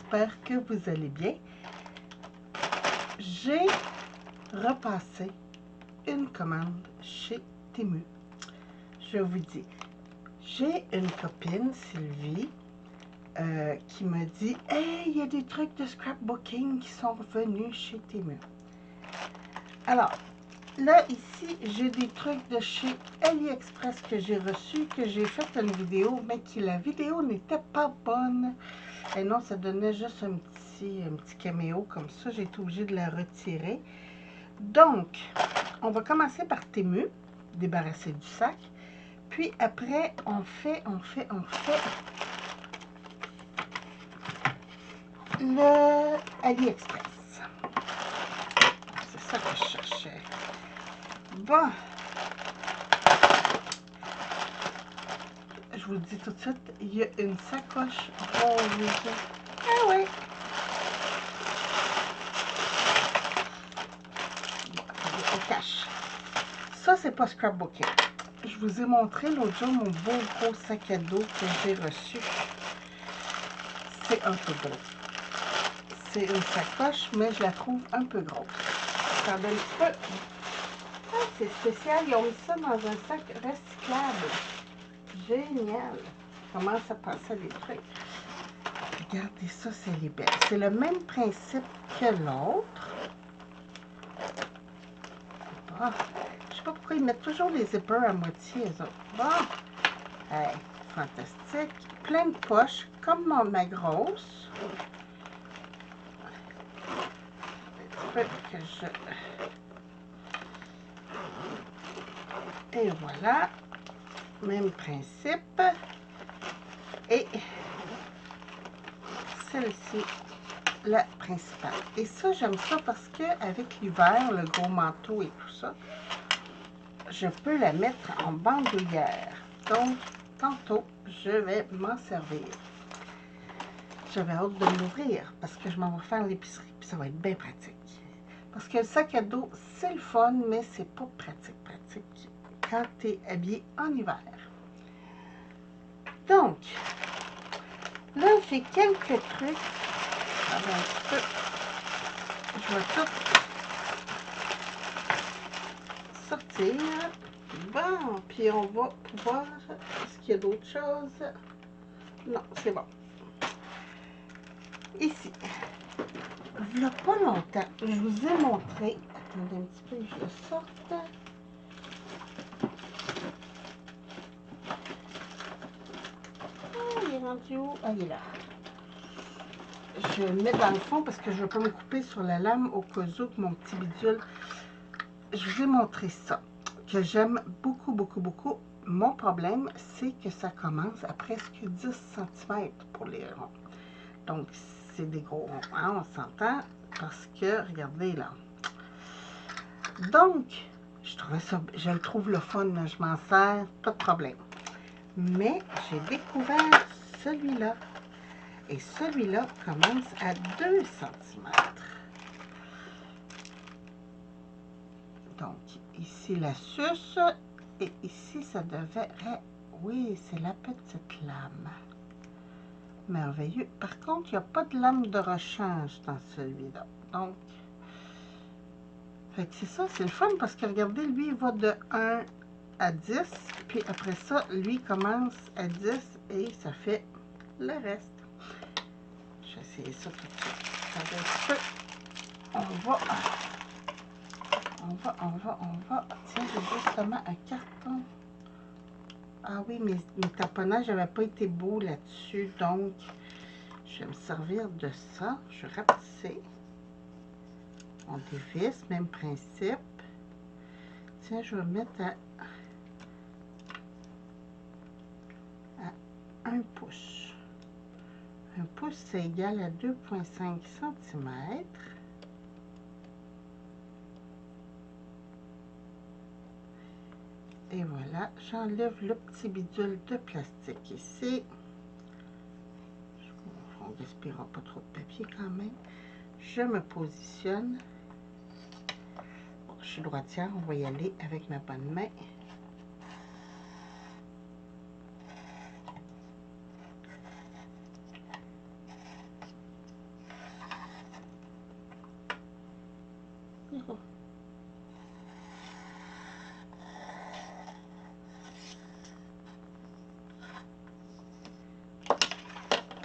j'espère que vous allez bien. J'ai repassé une commande chez Temu. Je vous dis, j'ai une copine, Sylvie, qui me dit « Hey, il y a des trucs de scrapbooking qui sont revenus chez Temu. » Alors, là, ici, j'ai des trucs de chez AliExpress que j'ai reçus, que j'ai fait une vidéo, mais que la vidéo n'était pas bonne. Et non, ça donnait juste un petit caméo comme ça. J'ai été obligée de la retirer. Donc, on va commencer par Temu, débarrasser du sac. Puis après, on fait le AliExpress. C'est ça que je cherchais. Bon. Je vous le dis tout de suite, il y a une sacoche rose. Ah oui. Bon, attendez, on cache. Ça, c'est pas scrapbooking. Je vous ai montré l'autre jour mon beau gros sac à dos que j'ai reçu. C'est un peu gros. C'est une sacoche, mais je la trouve un peu grosse. Attendez un petit peu. Ah, c'est spécial. Ils ont mis ça dans un sac recyclable. Génial. Comment ça passe les trucs. Regardez ça, c'est les belles. C'est le même principe que l'autre. Bon. Je sais pas pourquoi ils mettent toujours les zippers à moitié, eux autres. Bon. Hey, fantastique. Plein de poches, comme ma grosse. Un petit peu que je... Et voilà. Même principe. Et celle-ci, la principale. Et ça, j'aime ça parce que avec l'hiver, le gros manteau et tout ça, je peux la mettre en bandoulière. Donc, tantôt, je vais m'en servir. J'avais hâte de l'ouvrir parce que je m'en vais faire l'épicerie. Puis ça va être bien pratique. Parce que le sac à dos, c'est le fun, mais c'est pas pratique quand tu es habillé en hiver. Donc, là, j'ai quelques trucs. Attends un petit peu. Je vais tout sortir. Bon, puis on va pouvoir... Est-ce qu'il y a d'autres choses? Non, c'est bon. Ici. Il n'y a pas longtemps, je vous ai montré... Attendez un petit peu, je le sorte. Ah, il est rendu où? Ah, il est là. Je le mets dans le fond parce que je ne veux pas me couper sur la lame au cas où que mon petit bidule. Je vous ai montré ça, que j'aime beaucoup, beaucoup, beaucoup. Mon problème, c'est que ça commence à presque 10 cm pour les ronds. Donc, c'est des gros ronds, hein, on s'entend, parce que, regardez là. Donc, je le trouve le fun, je m'en sers, pas de problème. Mais, j'ai découvert celui-là. Et celui-là commence à 2 cm. Donc, ici la suce. Et ici, ça devrait... Oui, c'est la petite lame. Merveilleux. Par contre, il n'y a pas de lame de rechange dans celui-là. Donc, c'est ça, c'est le fun parce que regardez, lui, il va de 1 à 10. Puis après ça, lui commence à 10 et ça fait le reste. Je vais essayer ça tout de suite. Attendez un petit peu. On va. Tiens, j'ai justement un carton. Ah oui, mes tamponnages n'avaient pas été beaux là-dessus, donc je vais me servir de ça. Je vais rapetisser. On dévisse, même principe. Tiens, je vais mettre à 1 pouce. 1 pouce, c'est égal à 2,5 cm. Et voilà, j'enlève le petit bidule de plastique ici. On ne gaspillera pas trop de papier quand même. Je me positionne. Bon, je suis droitière, on va y aller avec ma bonne main.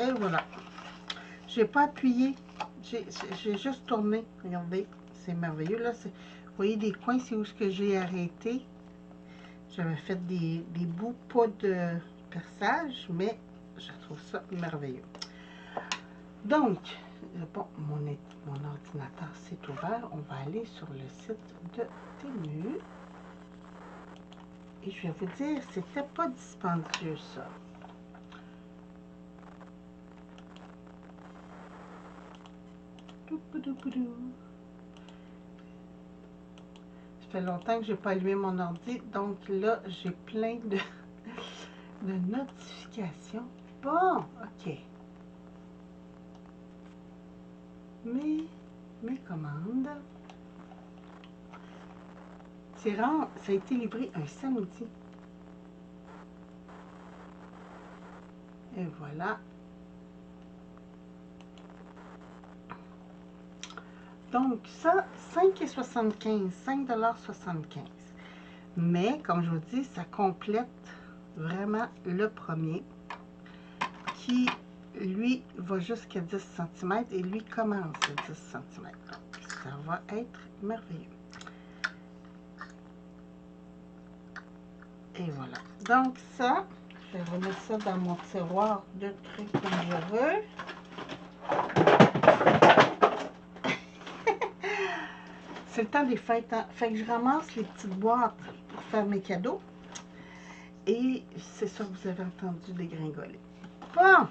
Et voilà. J'ai pas appuyé. J'ai juste tourné. Regardez, c'est merveilleux. Là, vous voyez des coins, c'est où ce que j'ai arrêté. J'avais fait des bouts, pas de perçage, mais je trouve ça merveilleux. Donc, bon, mon ordinateur s'est ouvert. On va aller sur le site de Temu. Et je vais vous dire, c'était pas dispendieux, ça. Ça fait longtemps que j'ai pas allumé mon ordi, donc là, j'ai plein de notifications. Bon, ok. Mes commandes. C'est rare, ça a été livré un samedi. Et voilà. Donc ça, 5,75, 5,75 $. Mais, comme je vous dis, ça complète vraiment le premier qui, lui, va jusqu'à 10 cm et lui commence à 10 cm. Donc, ça va être merveilleux. Et voilà. Donc ça, je vais remettre ça dans mon tiroir de trucs comme je veux. C'est le temps des fêtes, hein? Fait que je ramasse les petites boîtes pour faire mes cadeaux. Et c'est ça que vous avez entendu dégringoler. Bon,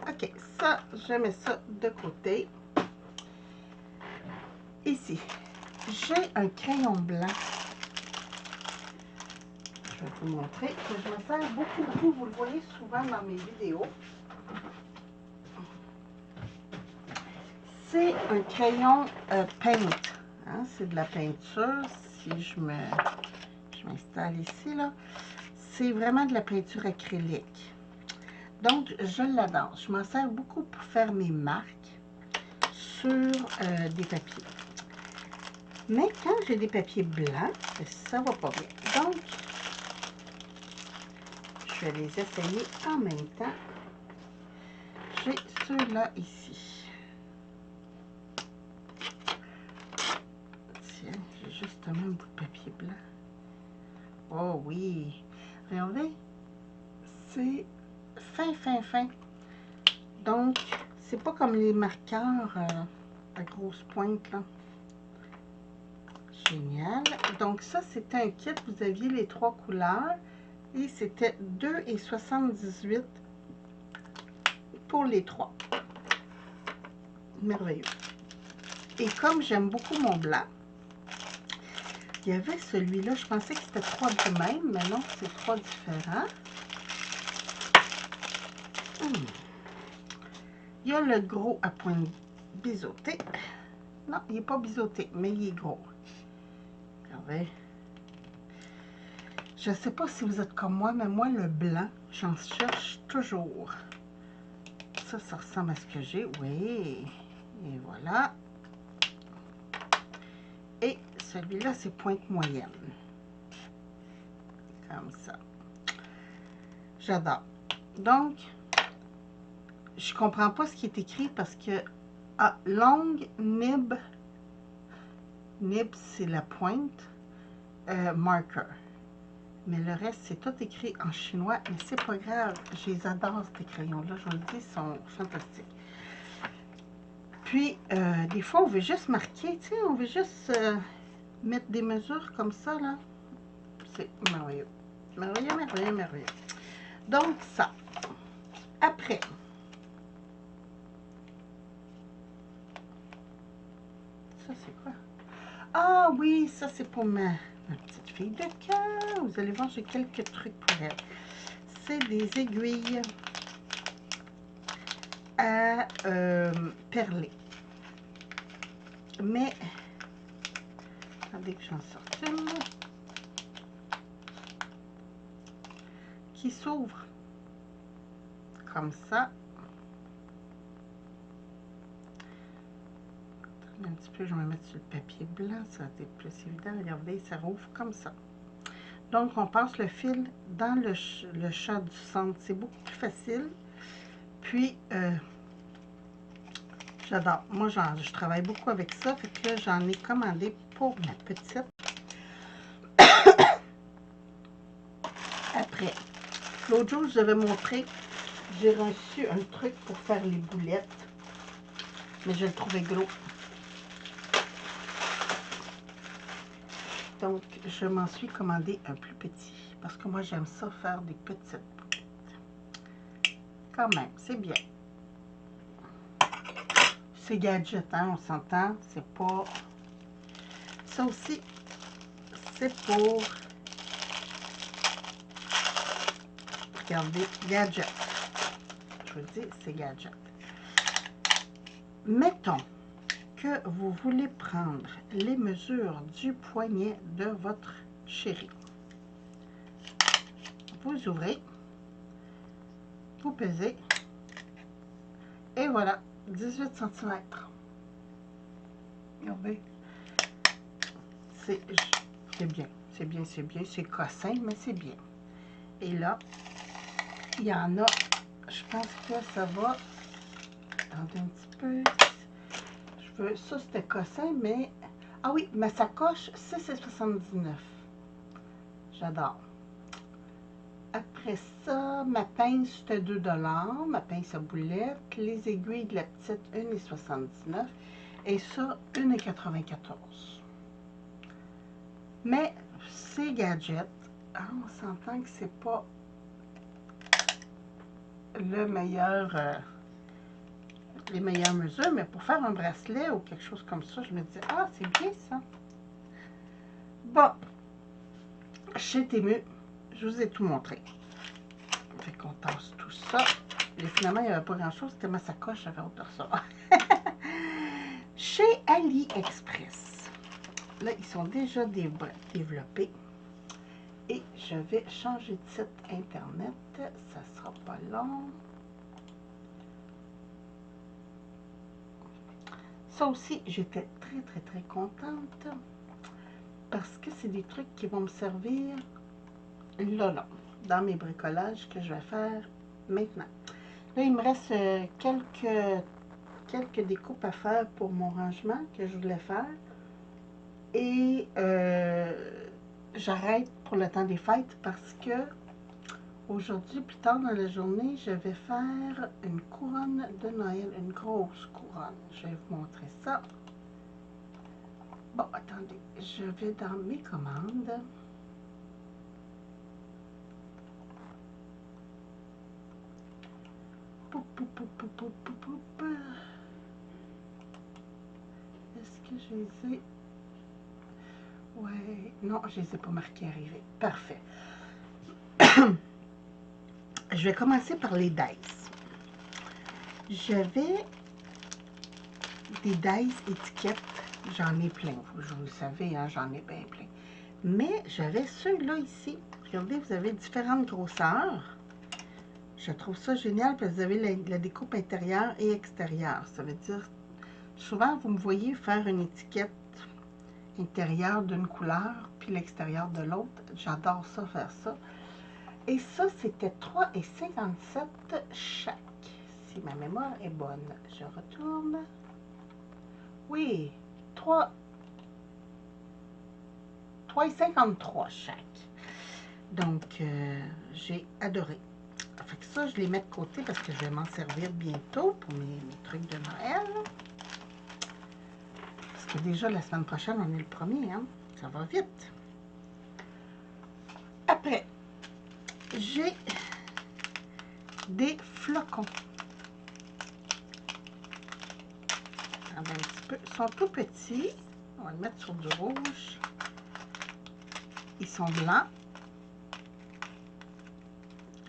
ok, ça, je mets ça de côté. Ici, j'ai un crayon blanc. Je vais vous montrer que je me sers beaucoup. Vous le voyez souvent dans mes vidéos. C'est un crayon paint. Hein, c'est de la peinture. Si je m'installe ici, là, c'est vraiment de la peinture acrylique. Donc, je l'adore. Je m'en sers beaucoup pour faire mes marques sur des papiers. Mais quand j'ai des papiers blancs, ça va pas bien. Donc, je vais les essayer en même temps. J'ai ceux-là ici. Tiens, j'ai juste un même bout de papier blanc. Oh oui! Regardez, c'est fin. Donc, c'est pas comme les marqueurs à grosse pointe, là. Génial. Donc, ça, c'était un kit. Vous aviez les 3 couleurs. Et c'était 2,78 $ pour les 3. Merveilleux. Et comme j'aime beaucoup mon blanc, il y avait celui-là. Je pensais que c'était 3 du même, mais non, c'est 3 différents. Il y a le gros à pointe biseauté. Non, il n'est pas biseauté, mais il est gros. Regardez. Je ne sais pas si vous êtes comme moi, mais moi, le blanc, j'en cherche toujours. Ça ressemble à ce que j'ai. Oui. Et voilà. Et celui-là, c'est pointe moyenne. Comme ça. J'adore. Donc, je comprends pas ce qui est écrit parce que longue, nib, c'est la pointe, marker. Mais le reste, c'est tout écrit en chinois, mais c'est pas grave. Je les adore, ces crayons-là. Je vous le dis, ils sont fantastiques. Puis, des fois, on veut juste marquer, tu sais, on veut juste mettre des mesures comme ça, là. C'est merveilleux. Merveilleux. Donc, ça. Après, ça, c'est quoi? Ah oui, ça, c'est pour ma petite fille de cœur. Vous allez voir, j'ai quelques trucs pour elle. C'est des aiguilles à perler. Mais, attendez que j'en sorte une. Qui s'ouvre comme ça. Un petit peu, je vais me mettre sur le papier blanc, ça va être plus évident. Regardez, ça rouvre comme ça. Donc, on passe le fil dans le chat du centre. C'est beaucoup plus facile. Puis, j'adore. Moi, je travaille beaucoup avec ça. Fait que là, j'en ai commandé pour ma petite. Après, l'autre jour, je vous avais montré, j'ai reçu un truc pour faire les boulettes. Mais je le trouvais gros. Donc, je m'en suis commandé un plus petit. Parce que moi, j'aime ça faire des petites boulettes. Quand même, c'est bien. C'est gadget, hein, on s'entend. C'est pas... Ça aussi, c'est pour... Regardez, gadget. Je vous dis, c'est gadget. Mettons que vous voulez prendre les mesures du poignet de votre chéri. Vous ouvrez, vous pesez, et voilà, 18 cm. Regardez, c'est bien, c'est bien, c'est bien, c'est cossin, mais c'est bien. Et là, il y en a, je pense que ça va, attendez un petit peu, ça c'était cossin, mais, ah oui, ma sacoche, 6,79. J'adore. Après ça, ma pince, c'était 2 $, ma pince à boulettes. Les aiguilles de la petite, 1,79. Et ça, 1,94. Mais ces gadgets, on s'entend que c'est pas le meilleur, les meilleures mesures, mais pour faire un bracelet ou quelque chose comme ça, je me dis, ah, c'est bien ça. Bon, chez Temu, je vous ai tout montré. Fait qu'on tasse tout ça. Et finalement, il n'y avait pas grand-chose. C'était ma sacoche, j'avais hâte de ça. Chez AliExpress. Là, ils sont déjà développés. Et je vais changer de site Internet. Ça sera pas long. Ça aussi, j'étais très, très, très contente. Parce que c'est des trucs qui vont me servir là, dans mes bricolages que je vais faire maintenant. Là, il me reste quelques découpes à faire pour mon rangement que je voulais faire. Et j'arrête pour le temps des fêtes parce que aujourd'hui, plus tard dans la journée, je vais faire une couronne de Noël, une grosse couronne. Je vais vous montrer ça. Bon, attendez, je vais dans mes commandes. Est-ce que je les ai... Ouais, non, je ne les ai pas marqués arrivés. Parfait. Je vais commencer par les dice. J'avais des dice étiquettes, j'en ai plein. Vous le savez, hein, j'en ai bien plein. Mais j'avais ceux-là ici. Regardez, vous avez différentes grosseurs. Je trouve ça génial parce que vous avez la découpe intérieure et extérieure. Ça veut dire, souvent, vous me voyez faire une étiquette intérieure d'une couleur, puis l'extérieur de l'autre. J'adore ça, faire ça. Et ça, c'était 3,57 chaque. Si ma mémoire est bonne, je retourne. Oui, 3,53 chaque. Donc, j'ai adoré. Fait que ça, je les mets de côté parce que je vais m'en servir bientôt pour mes trucs de Noël. Parce que déjà, la semaine prochaine, on est le 1er, hein? Ça va vite. Après, j'ai des flocons. Un petit peu. Ils sont tout petits. On va le mettre sur du rouge. Ils sont blancs.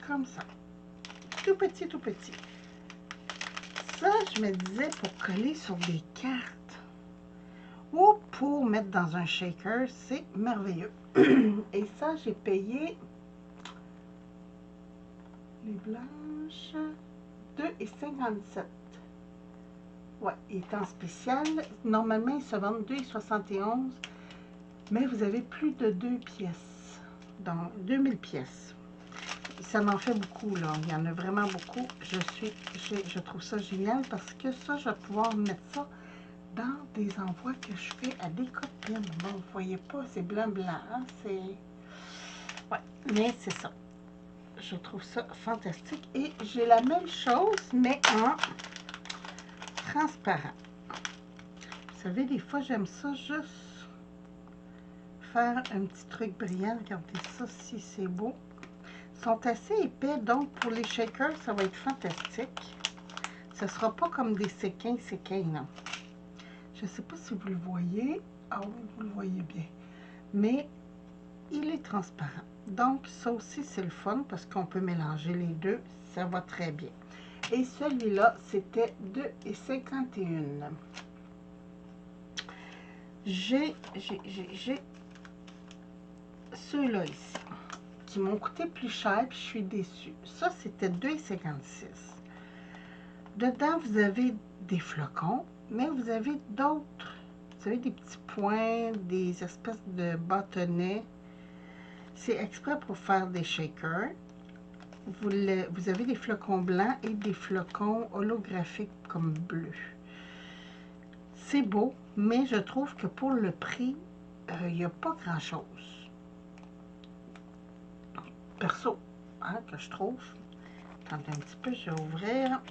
Comme ça. Tout petit, tout petit. Ça, je me disais pour coller sur des cartes ou pour mettre dans un shaker, c'est merveilleux. Et ça, j'ai payé les blanches 2,57. Ouais, il est en spécial. Normalement, ils se vendent 2,71. Mais vous avez plus de 2 pièces. Donc, 2000 pièces. ça m'en fait beaucoup, là. Il y en a vraiment beaucoup. Je trouve ça génial parce que ça, je vais pouvoir mettre ça dans des envois que je fais à des copines. Bon, vous voyez pas, c'est blanc, hein? C'est... Ouais, mais c'est ça. Je trouve ça fantastique. Et j'ai la même chose, mais en transparent. Vous savez, des fois, j'aime ça juste faire un petit truc brillant. Regardez ça, si c'est beau. Ils sont assez épais, donc pour les shakers, ça va être fantastique. Ce ne sera pas comme des séquins, non. Je ne sais pas si vous le voyez. Ah oui, vous le voyez bien. Mais il est transparent. Donc, ça aussi, c'est le fun parce qu'on peut mélanger les deux. Ça va très bien. Et celui-là, c'était 2,51. J'ai ceux-là ici qui m'ont coûté plus cher, puis je suis déçue. Ça, c'était 2,56. Dedans, vous avez des flocons, mais vous avez d'autres. Vous avez des petits points, des espèces de bâtonnets. C'est exprès pour faire des shakers. Vous avez des flocons blancs et des flocons holographiques comme bleu. C'est beau, mais je trouve que pour le prix, il n'y a pas grand-chose. Perso, hein, que je trouve. Attendez un petit peu, je vais ouvrir.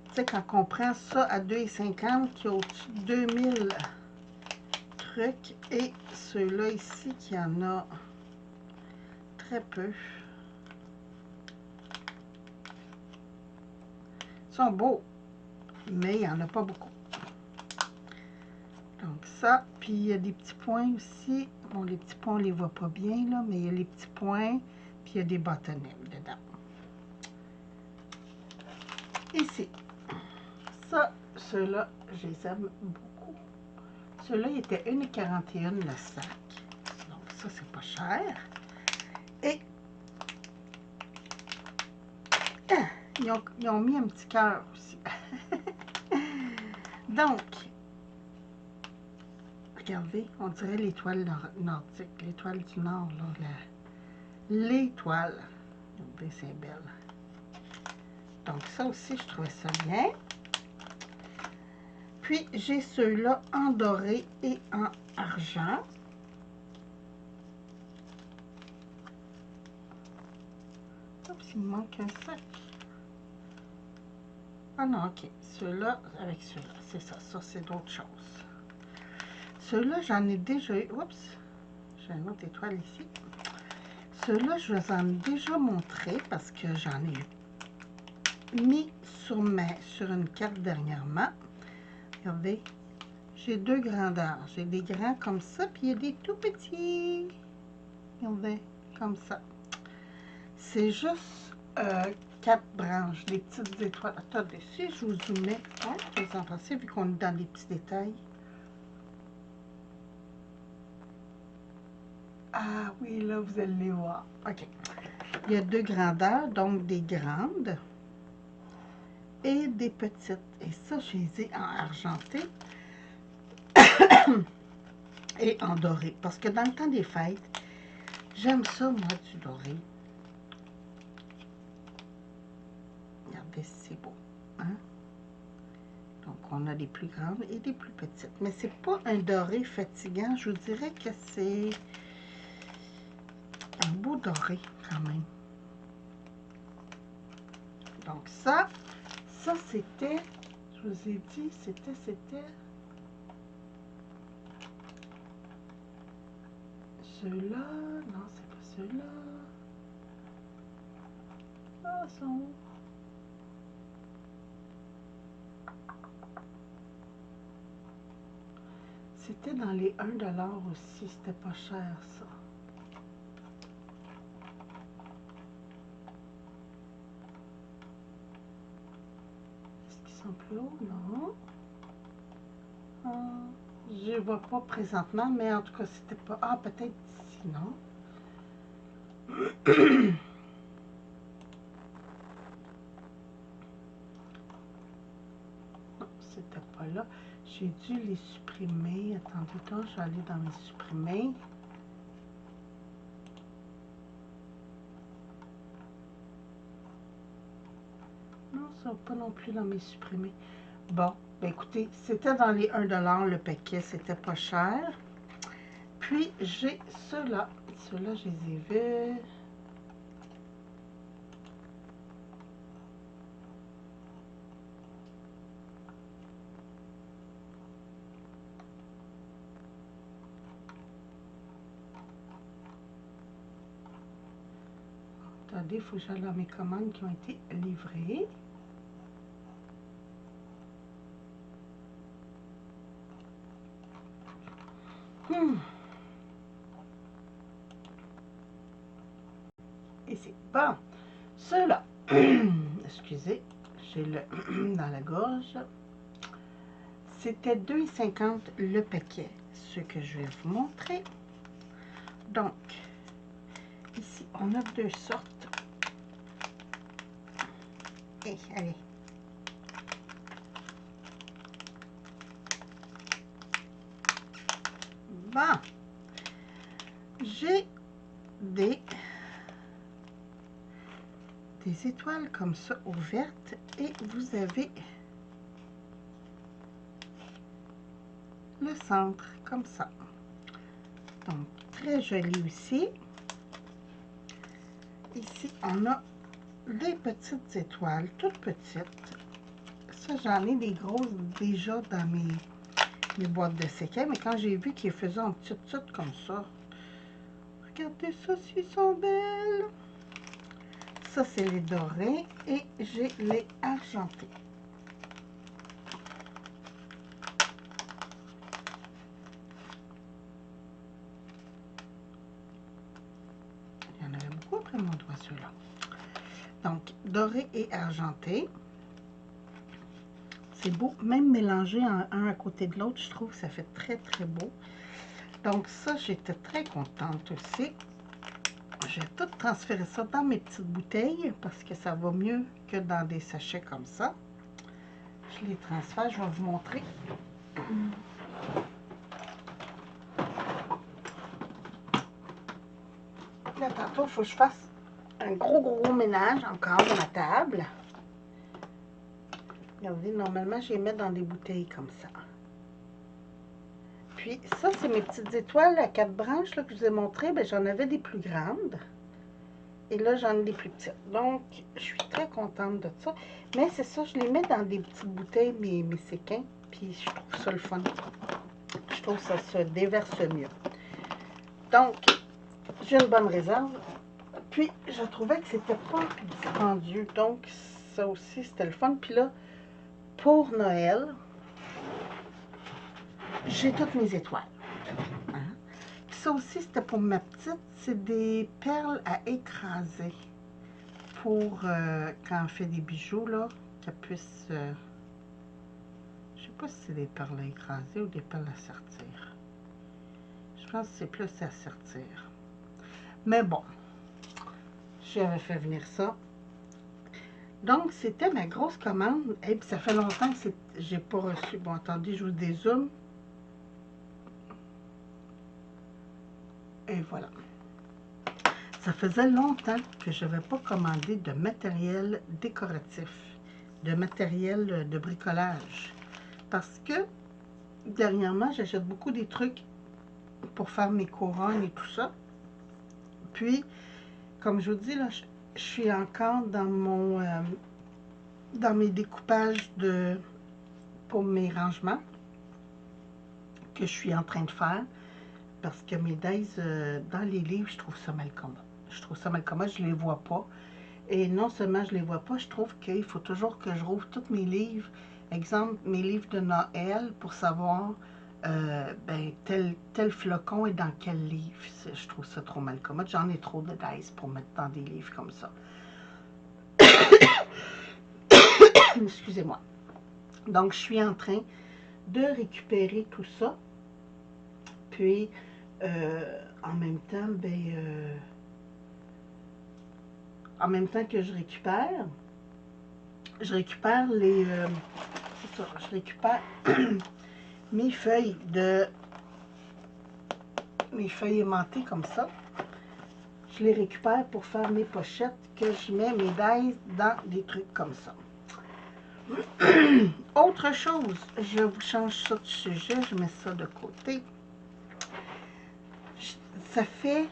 Tu sais, quand on prend ça à 2,50, qui est au-dessus de 2000 trucs, et ceux-là ici, qui en a très peu. Ils sont beaux, mais il n'y en a pas beaucoup. Donc ça, puis il y a des petits points aussi. Bon, les petits points, on les voit pas bien, là, mais il y a les petits points, puis il y a des bâtonnets dedans. Ici, ça, ceux-là, je les aime beaucoup. Ceux-là, ils étaient 1,41 le sac. Donc ça, c'est pas cher. Et ils ont mis un petit cœur aussi. Donc, regardez, on dirait l'étoile nordique, l'étoile du Nord, là. L'étoile. Regardez, c'est belle. Donc, ça aussi, je trouvais ça bien. Puis, j'ai ceux-là en doré et en argent. Oups, il me manque un sac. Ah non, ok. Ceux-là avec ceux-là, c'est ça. Ça, c'est d'autres choses. Ceux-là, j'en ai déjà eu. Oups, j'ai une autre étoile ici. Ceux-là, je vous en ai déjà montré parce que j'en ai mis sur une carte dernièrement. Regardez, j'ai deux grandeurs. J'ai des grands comme ça, puis il y a des tout petits. Regardez, comme ça. C'est juste 4 branches, des petites étoiles. Attendez, si je vous zoomais, hein, qu'est-ce que vous en pensez, vu qu'on est dans les petits détails? Ah oui, là, vous allez les voir. OK. Il y a deux grandeurs, donc des grandes et des petites. Et ça, je les ai en argenté et en doré. Parce que dans le temps des fêtes, j'aime ça, moi, du doré. Regardez, c'est beau. Hein? Donc, on a des plus grandes et des plus petites. Mais c'est pas un doré fatigant. Je vous dirais que c'est un beau doré, quand même. Donc, ça c'était, je vous ai dit, c'était... Ceux-là, non, c'est pas ceux-là. Ah, ils sont où? C'était dans les 1 $ aussi, c'était pas cher, ça. Est-ce qu'ils sont plus hauts? Non. Ah, je ne vois pas présentement, mais en tout cas, c'était pas... Ah, peut-être ici, non? Non, c'était pas là. J'ai dû les supprimer. Attendez, donc, je vais aller dans mes supprimés. ça pas non plus dans mes supprimés. Bon, ben écoutez, c'était dans les 1$ le paquet, c'était pas cher. Puis j'ai ceux-là. Ceux-là, je les ai vus. Attendez, il faut que j'aille dans mes commandes qui ont été livrées. Ici. Bon, ceux-là. Excusez, j'ai le dans la gorge. C'était 2,50 le paquet, ce que je vais vous montrer. Donc, ici, on a deux sortes. Et allez. Bon, j'ai des étoiles comme ça ouvertes et vous avez le centre comme ça. Donc, très joli aussi. Ici, on a des petites étoiles, toutes petites. Ça, j'en ai des grosses déjà dans mes boîtes de séquins, mais quand j'ai vu qu'ils faisaient en petites comme ça, regardez ça, s'ils sont belles. Ça, c'est les dorés et j'ai les argentés. Il y en avait beaucoup après mon doigt, ceux-là. Donc, doré et argenté. C'est beau, même mélangé un à côté de l'autre, je trouve que ça fait très, très beau. Donc ça, j'étais très contente aussi. J'ai tout transféré ça dans mes petites bouteilles parce que ça va mieux que dans des sachets comme ça. Je les transfère, je vais vous montrer. Là, tantôt, il faut que je fasse un gros ménage encore de ma table. Regardez, normalement, je les mets dans des bouteilles comme ça. Puis ça, c'est mes petites étoiles à 4 branches là, que je vous ai montrées. Ben, j'en avais des plus grandes. Et là, j'en ai des plus petites. Donc, je suis très contente de ça. Mais c'est ça, je les mets dans des petites bouteilles, mes séquins. Puis je trouve ça le fun. Je trouve que ça se déverse mieux. Donc, j'ai une bonne réserve. Puis, je trouvais que c'était pas dispendieux. Donc, ça aussi, c'était le fun. Puis là, pour Noël, j'ai toutes mes étoiles. Hein? Ça aussi, c'était pour ma petite. C'est des perles à écraser. Pour quand on fait des bijoux, là, qu'elle puisse... je sais pas si c'est des perles à écraser ou des perles à sertir. Je pense que c'est plus à sertir. Mais bon, j'avais fait venir ça. Donc, c'était ma grosse commande. Et puis, ça fait longtemps que j'ai pas reçu. Bon, attendez, je vous dézoome. Et voilà. Ça faisait longtemps que je n'avais pas commandé de matériel décoratif, de matériel de bricolage. Parce que, dernièrement, j'achète beaucoup des trucs pour faire mes couronnes et tout ça. Puis, comme je vous dis, là, je suis encore dans dans mes découpages pour mes rangements que je suis en train de faire. Parce que mes days, dans les livres, je trouve ça mal commode. Je trouve ça mal commode, je les vois pas. Et non seulement je les vois pas, je trouve qu'il faut toujours que je rouvre tous mes livres. Exemple, mes livres de Noël pour savoir ben, tel flocon est dans quel livre. Je trouve ça trop mal commode. J'en ai trop de dice pour mettre dans des livres comme ça. Excusez-moi. Donc, je suis en train de récupérer tout ça. Puis, en même temps, ben, en même temps que je récupère les... c'est ça, je récupère mes feuilles aimantées comme ça. Je les récupère pour faire mes pochettes que je mets mes dies dans des trucs comme ça. Autre chose, je vous change ça de sujet, je mets ça de côté. Ça fait,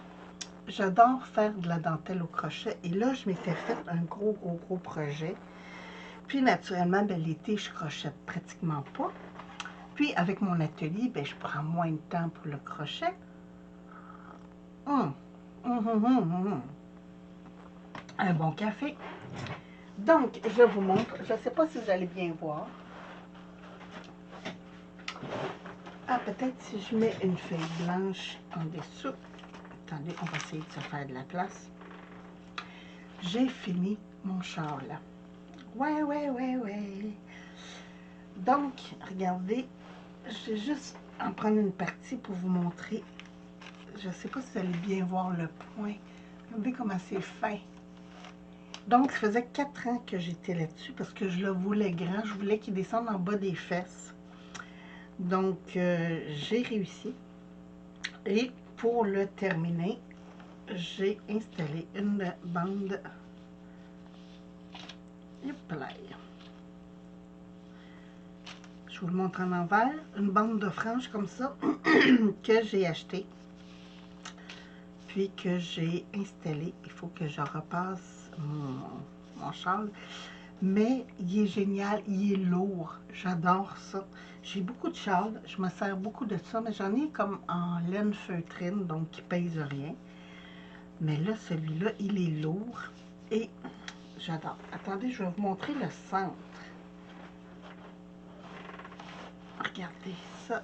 j'adore faire de la dentelle au crochet et là, je m'étais fait un gros projet. Puis naturellement, ben, l'été, je crochette pratiquement pas. Puis avec mon atelier, ben, je prends moins de temps pour le crochet. Un bon café. Donc, je vous montre. Je ne sais pas si vous allez bien voir. Ah, peut-être si je mets une feuille blanche en dessous. Attendez, on va essayer de se faire de la place. J'ai fini mon châle. Ouais. Donc, regardez, je vais juste en prendre une partie pour vous montrer. Je ne sais pas si vous allez bien voir le point. Regardez comment c'est fin. Donc, ça faisait 4 ans que j'étais là-dessus parce que je le voulais grand. Je voulais qu'il descende en bas des fesses. Donc, j'ai réussi. Et pour le terminer, j'ai installé une bande. Je vous le montre en envers. Une bande de franges comme ça que j'ai acheté. Puis que j'ai installé. Il faut que je repasse mon châle. Mais il est génial, il est lourd. J'adore ça. J'ai beaucoup de châles, je me sers beaucoup de ça, mais j'en ai comme en laine feutrine, donc qui pèse rien. Mais là, celui-là, il est lourd et j'adore. Attendez, je vais vous montrer le centre. Regardez ça.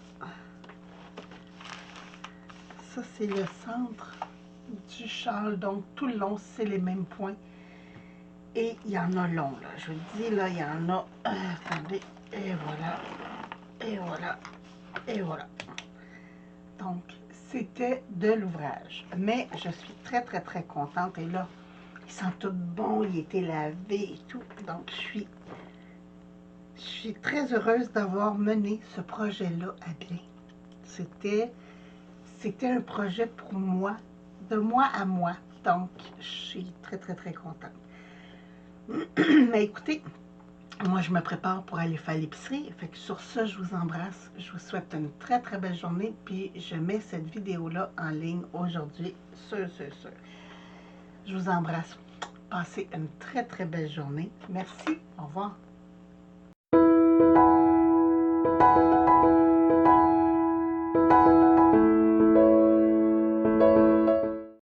Ça, c'est le centre du châle, donc tout le long, c'est les mêmes points. Et il y en a long, là. Je vous dis, là, il y en a... attendez, et voilà. Et voilà. Et voilà. Donc, c'était de l'ouvrage. Mais je suis très contente. Et là, il sent tout bon, il était lavé et tout. Donc, je suis très heureuse d'avoir mené ce projet-là à bien. C'était un projet pour moi, de moi à moi. Donc, je suis très contente. Mais écoutez, moi, je me prépare pour aller faire l'épicerie. Fait que sur ça, je vous embrasse. Je vous souhaite une très belle journée. Puis, je mets cette vidéo-là en ligne aujourd'hui. Sûr. Je vous embrasse. Passez une très belle journée. Merci. Au revoir.